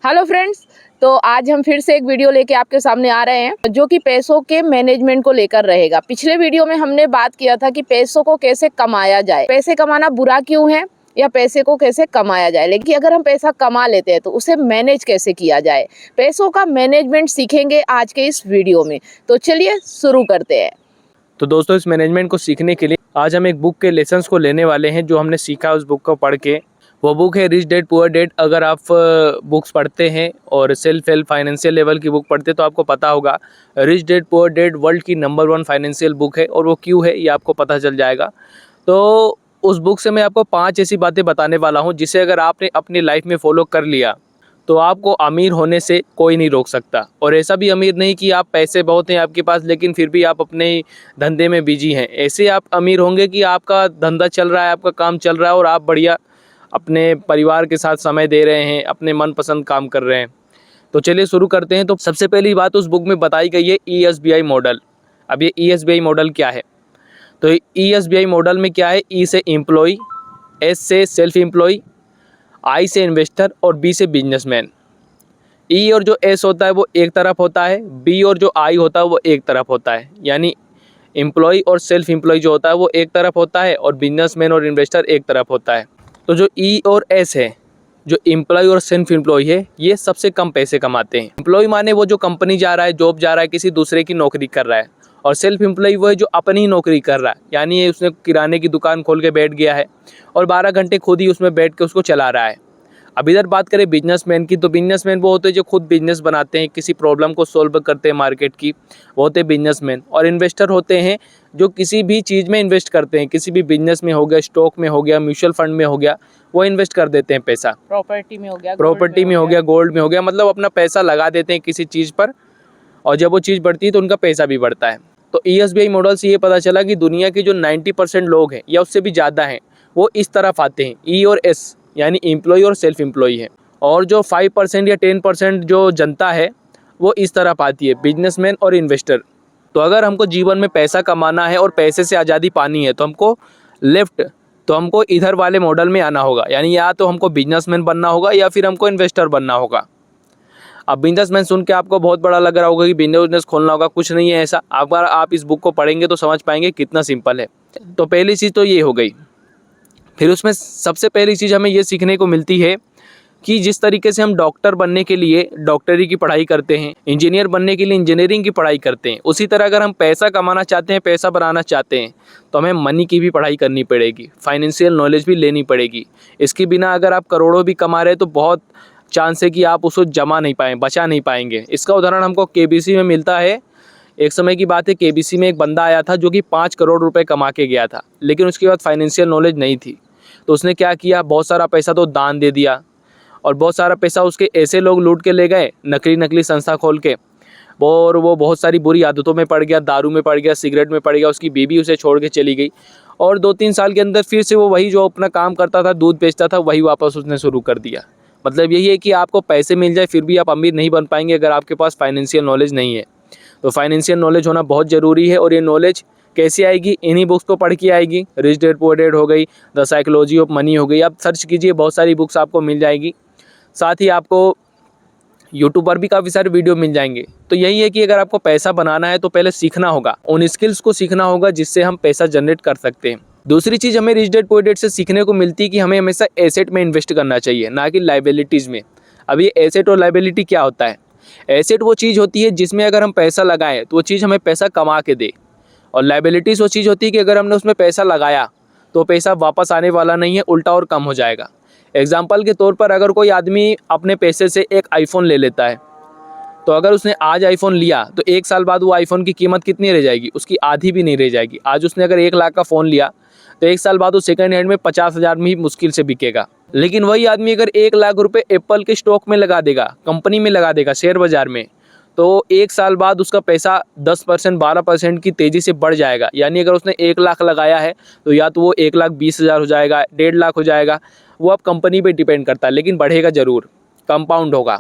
Hello friends. तो आज हम फिर से एक वीडियो लेके आपके सामने आ रहे हैं जो कि पैसों के मैनेजमेंट को लेकर रहेगा। पिछले वीडियो में हमने बात किया था कि पैसों को कैसे कमाया जाए, पैसे कमाना बुरा क्यों है या पैसे को कैसे कमाया जाए, लेकिन अगर हम पैसा कमा लेते हैं तो उसे मैनेज कैसे किया जाए। पैसों का मैनेजमेंट सीखेंगे आज के इस वीडियो में। तो चलिए शुरू करते हैं। तो दोस्तों, इस मैनेजमेंट को सीखने के लिए आज हम एक बुक के लेसन्स को लेने वाले हैं जो हमने सीखा उस बुक को पढ़ के। वो बुक है रिच डैड पुअर डैड। अगर आप बुक्स पढ़ते हैं और सेल्फ हेल्प फाइनेंशियल लेवल की बुक पढ़ते हैं तो आपको पता होगा rich dad poor dad world की नंबर 1 फाइनेंशियल बुक है, और वो क्यों है ये आपको पता चल जाएगा। तो उस बुक से मैं आपको 5 ऐसी बातें बताने वाला हूँ जिसे अगर आपने अपनी लाइफ में फॉलो कर लिया तो आपको अमीर होने से कोई नहीं रोक सकता। और ऐसा भी अमीर नहीं कि आप पैसे बहुत हैं आपके पास लेकिन फिर भी आप अपने धंधे में बिजी हैं। ऐसे आप अमीर होंगे कि आपका धंधा चल रहा है, आपका काम चल रहा है और आप बढ़िया अपने परिवार के साथ समय दे रहे हैं, अपने मनपसंद काम कर रहे हैं। तो चलिए शुरू करते हैं। तो सबसे पहली बात उस बुक में बताई गई है ESBI मॉडल। अब ये ESBI मॉडल क्या है? तो ESBI मॉडल में क्या है? E से एम्प्लॉय, S से सेल्फ एम्प्लॉय, I से इन्वेस्टर और B से बिजनेसमैन। E और जो S होता है वो एक तरफ होता है, B और जो I होता है वो एक तरफ होता है। यानी एम्प्लॉय और सेल्फ एम्प्लॉय जो होता है वो एक तरफ होता है और बिजनेसमैन और इन्वेस्टर एक तरफ होता है। तो जो E और S है, जो एम्प्लॉय और सेल्फ एम्प्लॉय है, ये सबसे कम पैसे कमाते हैं। एम्प्लॉय माने वो जो कंपनी जा रहा है, जॉब जा रहा है, किसी दूसरे की नौकरी कर रहा है। और सेल्फ एम्प्लॉय वो है जो अपनी ही नौकरी कर रहा है, यानी ये उसने किराने की दुकान खोल के बैठ गया है और 12 घंटे खुद ही उसमें बैठ के उसको चला रहा है। अब इधर बात करें बिजनेसमैन की, तो बिजनेसमैन वो होते हैं जो खुद बिजनेस बनाते हैं, किसी प्रॉब्लम को सॉल्व करते हैं मार्केट की, वो होते हैं बिजनेसमैन। और इन्वेस्टर होते हैं जो किसी भी चीज़ में इन्वेस्ट करते हैं, किसी भी बिजनेस में हो गया, स्टॉक में हो गया, म्यूचुअल फंड में हो गया, वो इन्वेस्ट कर देते हैं पैसा। प्रॉपर्टी में हो गया, प्रॉपर्टी में हो गया, गोल्ड में हो गया, मतलब अपना पैसा लगा देते हैं किसी चीज़ पर और जब वो चीज़ बढ़ती है तो उनका पैसा भी बढ़ता है। तो ESBI मॉडल से ये पता चला कि दुनिया के जो 90% लोग हैं या उससे भी ज़्यादा हैं वो इस तरफ आते हैं, E और S यानी एम्प्लॉय और सेल्फ एम्प्लॉय है। और जो 5% या 10% जो जनता है वो इस तरफ आती है, बिजनेसमैन और इन्वेस्टर। तो अगर हमको जीवन में पैसा कमाना है और पैसे से आज़ादी पानी है तो हमको इधर वाले मॉडल में आना होगा, यानी या तो हमको बिजनेसमैन बनना होगा या फिर हमको इन्वेस्टर बनना होगा। अब बिजनेसमैन सुन के आपको बहुत बड़ा लग रहा होगा कि बिजनेस खोलना होगा, कुछ नहीं है ऐसा। अगर आप इस बुक को पढ़ेंगे तो समझ पाएंगे कितना सिंपल है। तो पहली चीज़ तो ये हो गई। फिर उसमें सबसे पहली चीज़ हमें ये सीखने को मिलती है कि जिस तरीके से हम डॉक्टर बनने के लिए डॉक्टरी की पढ़ाई करते हैं, इंजीनियर बनने के लिए इंजीनियरिंग की पढ़ाई करते हैं, उसी तरह अगर हम पैसा कमाना चाहते हैं, पैसा बनाना चाहते हैं तो हमें मनी की भी पढ़ाई करनी पड़ेगी, फाइनेंशियल नॉलेज भी लेनी पड़ेगी। इसके बिना अगर आप करोड़ों भी कमा रहे हैं तो बहुत चांस है कि आप उसको जमा नहीं पाएँ, बचा नहीं पाएंगे। इसका उदाहरण हमको KBC में मिलता है। एक समय की बात है, KBC में एक बंदा आया था जो कि 5 करोड़ रुपए कमा के गया था, लेकिन उसके बाद फाइनेंशियल नॉलेज नहीं थी। तो उसने क्या किया, बहुत सारा पैसा तो दान दे दिया और बहुत सारा पैसा उसके ऐसे लोग लूट के ले गए नकली संस्था खोल के, और वो बहुत सारी बुरी आदतों में पड़ गया, दारू में पड़ गया, सिगरेट में पड़ गया, उसकी बीवी उसे छोड़ के चली गई। और 2-3 साल के अंदर फिर से वो वही जो अपना काम करता था, दूध बेचता था, वही वापस उसने शुरू कर दिया। मतलब यही है कि आपको पैसे मिल जाए फिर भी आप अमीर नहीं बन पाएंगे अगर आपके पास फाइनेंशियल नॉलेज नहीं है। तो फाइनेंशियल नॉलेज होना बहुत ज़रूरी है। और ये नॉलेज कैसे आएगी? इन्हीं बुक्स को पढ़ के आएगी। रिच डैड पुअर डैड हो गई, द साइकोलॉजी ऑफ मनी हो गई, आप सर्च कीजिए, बहुत सारी बुक्स आपको मिल जाएगी। साथ ही आपको यूट्यूब पर भी काफ़ी सारे वीडियो मिल जाएंगे। तो यही है कि अगर आपको पैसा बनाना है तो पहले सीखना होगा, उन स्किल्स को सीखना होगा जिससे हम पैसा जनरेट कर सकते हैं। दूसरी चीज़ हमें रिच डैड पुअर डैड से सीखने को मिलती है कि हमें हमेशा एसेट में इन्वेस्ट करना चाहिए, ना कि लाइबिलिटीज़ में। अब ये एसेट और लाइबिलिटी क्या होता है? एसेट वो चीज़ होती है जिसमें अगर हम पैसा लगाएं तो वो चीज़ हमें पैसा कमा के दे, और लाइबिलिटीज़ वो चीज़ होती है कि अगर हमने उसमें पैसा लगाया तो पैसा वापस आने वाला नहीं है, उल्टा और कम हो जाएगा। एग्जाम्पल के तौर पर अगर कोई आदमी अपने पैसे से एक आईफोन ले लेता है, तो अगर उसने आज आईफोन लिया तो 1 साल बाद वो आईफोन की कीमत कितनी रह जाएगी? उसकी आधी भी नहीं रह जाएगी। आज उसने अगर 1 लाख का फ़ोन लिया तो 1 साल बाद वो सेकंड हैंड में 50,000 में ही मुश्किल से बिकेगा। लेकिन वही आदमी अगर 1 लाख रुपए एप्पल के स्टॉक में लगा देगा, कंपनी में लगा देगा, शेयर बाजार में, तो 1 साल बाद उसका पैसा 10% 12% की तेज़ी से बढ़ जाएगा। यानी अगर उसने 1 लाख लगाया है तो या तो वो 1,20,000 हो जाएगा, 1.5 लाख हो जाएगा, वो अब कंपनी पे डिपेंड करता है, लेकिन बढ़ेगा ज़रूर, कंपाउंड होगा।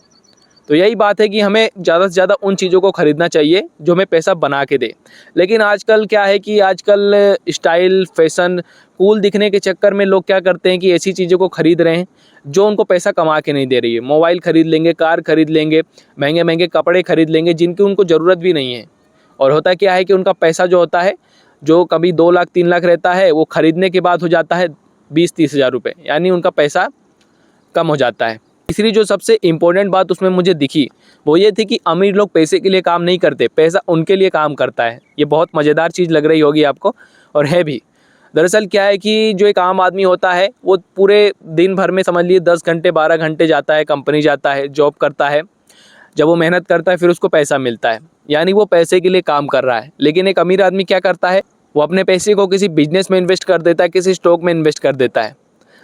तो यही बात है कि हमें ज़्यादा से ज़्यादा उन चीज़ों को ख़रीदना चाहिए जो हमें पैसा बना के दे। लेकिन आजकल क्या है कि आजकल स्टाइल, फैशन, कूल दिखने के चक्कर में लोग क्या करते हैं कि ऐसी चीज़ों को ख़रीद रहे हैं जो उनको पैसा कमा के नहीं दे रही है। मोबाइल ख़रीद लेंगे, कार ख़रीद लेंगे, महंगे महंगे कपड़े ख़रीद लेंगे जिनकी उनको ज़रूरत भी नहीं है। और होता क्या है कि उनका पैसा जो होता है, जो कभी 2 लाख 3 लाख रहता है, वो ख़रीदने के बाद हो जाता है 20-30 हज़ार रुपये, यानी उनका पैसा कम हो जाता है। तीसरी जो सबसे इम्पोर्टेंट बात उसमें मुझे दिखी वो ये थी कि अमीर लोग पैसे के लिए काम नहीं करते, पैसा उनके लिए काम करता है। ये बहुत मज़ेदार चीज़ लग रही होगी आपको, और है भी। दरअसल क्या है कि जो एक आम आदमी होता है वो पूरे दिन भर में समझ लीजिए 10 घंटे 12 घंटे जाता है, कंपनी जाता है, जॉब करता है। जब वो मेहनत करता है फिर उसको पैसा मिलता है, यानी वो पैसे के लिए काम कर रहा है। लेकिन एक अमीर आदमी क्या करता है, वो अपने पैसे को किसी बिजनेस में इन्वेस्ट कर देता है, किसी स्टॉक में इन्वेस्ट कर देता है।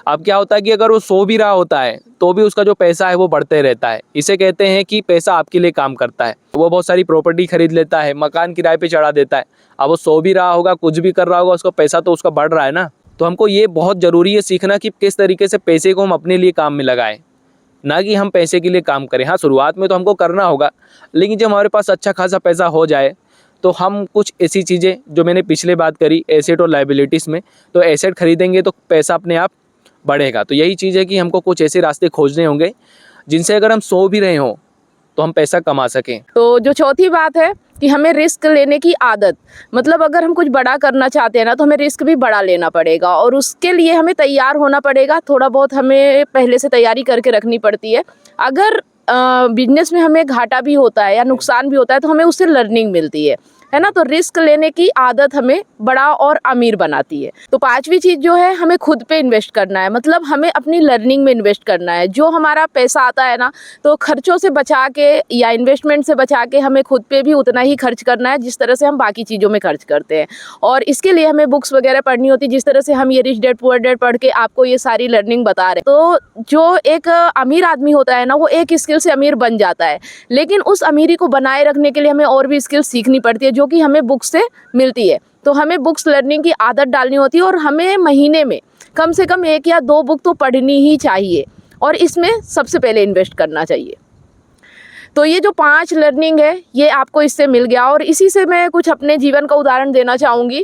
अब क्या होता है कि अगर वो सो भी रहा होता है तो भी उसका जो पैसा है वो बढ़ते रहता है। इसे कहते हैं कि पैसा आपके लिए काम करता है। वो बहुत सारी प्रॉपर्टी खरीद लेता है, मकान किराए पे चढ़ा देता है। अब वो सो भी रहा होगा, कुछ भी कर रहा होगा, उसका पैसा तो उसका बढ़ रहा है ना। तो हमको ये बहुत ज़रूरी है सीखना कि किस तरीके से पैसे को हम अपने लिए काम में लगाएं, ना कि हम पैसे के लिए काम करें। हाँ, शुरुआत में तो हमको करना होगा, लेकिन जब हमारे पास अच्छा खासा पैसा हो जाए तो हम कुछ ऐसी चीज़ें जो मैंने पिछले बात करी एसेट और लायबिलिटीज़ में, तो एसेट खरीदेंगे तो पैसा अपने आप बढ़ेगा। तो यही चीज़ है कि हमको कुछ ऐसे रास्ते खोजने होंगे जिनसे अगर हम सो भी रहे हों तो हम पैसा कमा सकें। तो जो चौथी बात है कि हमें रिस्क लेने की आदत, मतलब अगर हम कुछ बड़ा करना चाहते हैं ना तो हमें रिस्क भी बड़ा लेना पड़ेगा और उसके लिए हमें तैयार होना पड़ेगा। थोड़ा बहुत हमें पहले से तैयारी करके रखनी पड़ती है। अगर बिजनेस में हमें घाटा भी होता है या नुकसान भी होता है तो हमें उससे लर्निंग मिलती है ना। तो रिस्क लेने की आदत हमें बड़ा और अमीर बनाती है। तो पांचवी चीज़ जो है, हमें खुद पे इन्वेस्ट करना है, मतलब हमें अपनी लर्निंग में इन्वेस्ट करना है। जो हमारा पैसा आता है ना, तो खर्चों से बचा के या इन्वेस्टमेंट से बचा के हमें खुद पे भी उतना ही खर्च करना है जिस तरह से हम बाकी चीज़ों में खर्च करते हैं। और इसके लिए हमें बुक्स वगैरह पढ़नी होती है, जिस तरह से हम ये रिच डैड पुअर डैड पढ़ के आपको ये सारी लर्निंग बता रहे हैं। तो जो एक अमीर आदमी होता है ना, वो एक स्किल से अमीर बन जाता है, लेकिन उस अमीरी को बनाए रखने के लिए हमें और भी स्किल सीखनी पड़ती है जो कि हमें बुक से मिलती है। तो हमें बुक्स लर्निंग की आदत डालनी होती है और हमें महीने में कम से कम 1 या 2 बुक तो पढ़नी ही चाहिए और इसमें सबसे पहले इन्वेस्ट करना चाहिए। तो ये जो 5 लर्निंग है ये आपको इससे मिल गया। और इसी से मैं कुछ अपने जीवन का उदाहरण देना चाहूँगी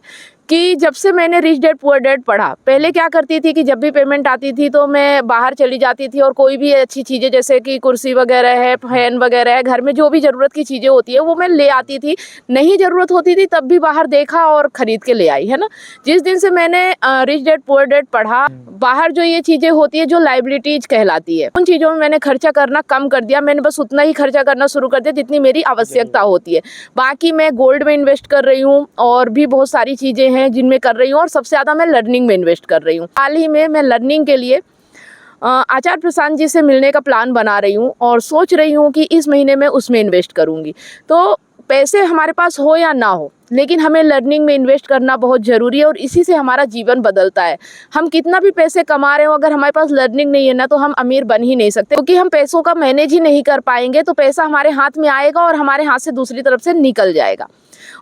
कि जब से मैंने रिच डैड पुअर डैड पढ़ा, पहले क्या करती थी कि जब भी पेमेंट आती थी तो मैं बाहर चली जाती थी और कोई भी अच्छी चीज़ें जैसे कि कुर्सी वगैरह है, फैन वगैरह है, घर में जो भी ज़रूरत की चीज़ें होती है वो मैं ले आती थी। नहीं ज़रूरत होती थी तब भी बाहर देखा और ख़रीद के ले आई, है ना। जिस दिन से मैंने रिच डैड पुअर डैड पढ़ा, बाहर जो ये चीज़ें होती है जो लायबिलिटीज़ कहलाती है, उन चीज़ों में मैंने खर्चा करना कम कर दिया। मैंने बस उतना ही खर्चा करना शुरू कर दिया जितनी मेरी आवश्यकता होती है। बाकी मैं गोल्ड में इन्वेस्ट कर रही हूँ और भी बहुत सारी चीज़ें हैं जिनमें कर रही हूँ, और सबसे ज़्यादा मैं लर्निंग में इन्वेस्ट कर रही हूँ। हाल ही में मैं लर्निंग के लिए आचार्य प्रशांत जी से मिलने का प्लान बना रही हूँ और सोच रही हूँ कि इस महीने में उसमें इन्वेस्ट करूँगी। तो पैसे हमारे पास हो या ना हो, लेकिन हमें लर्निंग में इन्वेस्ट करना बहुत ज़रूरी है और इसी से हमारा जीवन बदलता है। हम कितना भी पैसे कमा रहे हो, अगर हमारे पास लर्निंग नहीं है ना तो हम अमीर बन ही नहीं सकते, क्योंकि हम पैसों का मैनेज ही नहीं कर पाएंगे। तो पैसा हमारे हाथ में आएगा और हमारे हाथ से दूसरी तरफ से निकल जाएगा।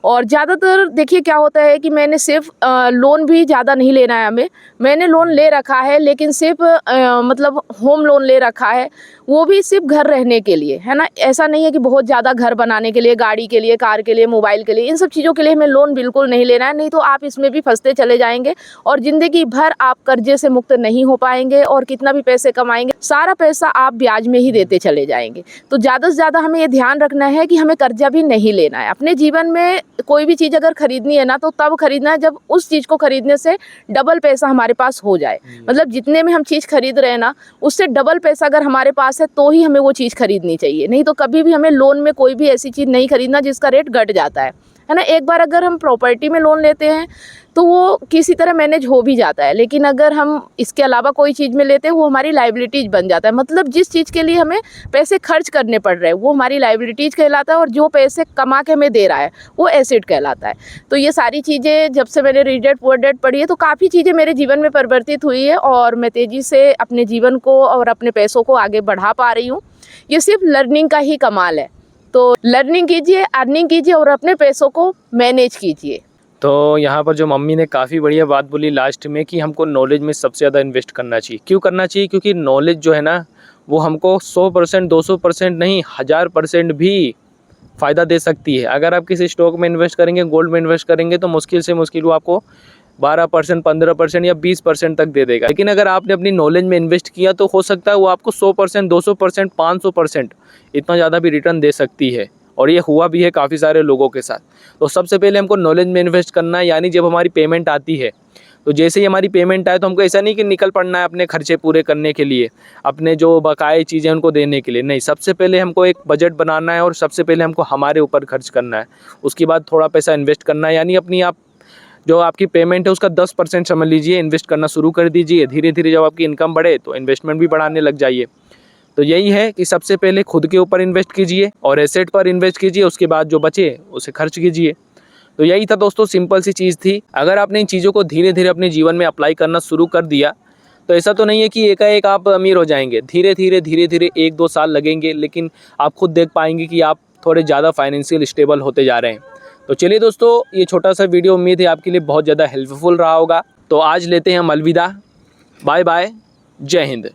और ज़्यादातर देखिए क्या होता है कि मैंने सिर्फ लोन भी ज़्यादा नहीं लेना है मैंने लोन ले रखा है, लेकिन सिर्फ मतलब होम लोन ले रखा है, वो भी सिर्फ घर रहने के लिए, है ना। ऐसा नहीं है कि बहुत ज़्यादा घर बनाने के लिए, गाड़ी के लिए, कार के लिए, मोबाइल के लिए, इन सब चीज़ों के लिए हमें लोन बिल्कुल नहीं लेना है। नहीं तो आप इसमें भी फंसते चले जाएंगे और ज़िंदगी भर आप कर्जे से मुक्त नहीं हो पाएंगे और कितना भी पैसे कमाएंगे सारा पैसा आप ब्याज में ही देते चले जाएंगे। तो ज़्यादा से ज़्यादा हमें ये ध्यान रखना है कि हमें कर्जा भी नहीं लेना है। अपने जीवन में कोई भी चीज़ अगर खरीदनी है ना तो तब खरीदना है जब उस चीज़ को खरीदने से डबल पैसा हमारे पास हो जाए। मतलब जितने में हम चीज़ खरीद रहे हैं ना उससे डबल पैसा अगर हमारे पास है तो ही हमें वो चीज़ खरीदनी चाहिए। नहीं तो कभी भी हमें लोन में कोई भी ऐसी चीज़ नहीं खरीदना जिसका रेट घट जाता है ना। एक बार अगर हम प्रॉपर्टी में लोन लेते हैं तो वो किसी तरह मैनेज हो भी जाता है, लेकिन अगर हम इसके अलावा कोई चीज़ में लेते हैं वो हमारी लायबिलिटीज़ बन जाता है। मतलब जिस चीज़ के लिए हमें पैसे खर्च करने पड़ रहे हैं वो हमारी लायबिलिटीज़ कहलाता है और जो पैसे कमा के हमें दे रहा है वो एसेट कहलाता है। तो ये सारी चीज़ें जब से मैंने रिच डैड पुअर डैड पढ़ी है तो काफ़ी चीज़ें मेरे जीवन में परिवर्तित हुई है और मैं तेज़ी से अपने जीवन को और अपने पैसों को आगे बढ़ा पा रही हूँ। ये सिर्फ लर्निंग का ही कमाल है। तो लर्निंग कीजिए, अर्निंग कीजिए और अपने पैसों को मैनेज कीजिए। तो यहाँ पर जो मम्मी ने काफ़ी बढ़िया बात बोली लास्ट में कि हमको नॉलेज में सबसे ज़्यादा इन्वेस्ट करना चाहिए। क्यों करना चाहिए? क्योंकि नॉलेज जो है ना वो हमको 100% 200% नहीं 1000% भी फ़ायदा दे सकती है। अगर आप किसी स्टॉक में इन्वेस्ट करेंगे, गोल्ड में इन्वेस्ट करेंगे तो मुश्किल से मुश्किल वो आपको 12%, 15% या 20% तक दे देगा। लेकिन अगर आपने अपनी नॉलेज में इन्वेस्ट किया तो हो सकता है वो आपको 100%, 200%, 500% इतना ज़्यादा भी रिटर्न दे सकती है। और ये हुआ भी है काफ़ी सारे लोगों के साथ। तो सबसे पहले हमको नॉलेज में इन्वेस्ट करना है, यानी जब हमारी पेमेंट आती है तो जैसे ही हमारी पेमेंट आए तो हमको ऐसा नहीं कि निकल पड़ना है अपने खर्चे पूरे करने के लिए, अपने जो बकाए चीज़ें उनको देने के लिए, नहीं। सबसे पहले हमको एक बजट बनाना है और सबसे पहले हमको हमारे ऊपर खर्च करना है। उसके बाद थोड़ा पैसा इन्वेस्ट करना है, यानी अपनी आप जो आपकी पेमेंट है उसका 10% समझ लीजिए इन्वेस्ट करना शुरू कर दीजिए। धीरे धीरे जब आपकी इनकम बढ़े तो इन्वेस्टमेंट भी बढ़ाने लग जाइए। तो यही है कि सबसे पहले खुद के ऊपर इन्वेस्ट कीजिए और एसेट पर इन्वेस्ट कीजिए, उसके बाद जो बचे उसे खर्च कीजिए। तो यही था दोस्तों, सिंपल सी चीज़ थी। अगर आपने इन चीज़ों को धीरे धीरे अपने जीवन में अप्लाई करना शुरू कर दिया तो ऐसा तो नहीं है कि एकाएक आप अमीर हो जाएंगे। धीरे धीरे 1-2 साल लगेंगे, लेकिन आप खुद देख पाएंगे कि आप थोड़े ज़्यादा फाइनेंशियल स्टेबल होते जा रहे हैं। तो चलिए दोस्तों, ये छोटा सा वीडियो उम्मीद है आपके लिए बहुत ज़्यादा हेल्पफुल रहा होगा। तो आज लेते हैं हम अलविदा। बाय बाय, जय हिंद।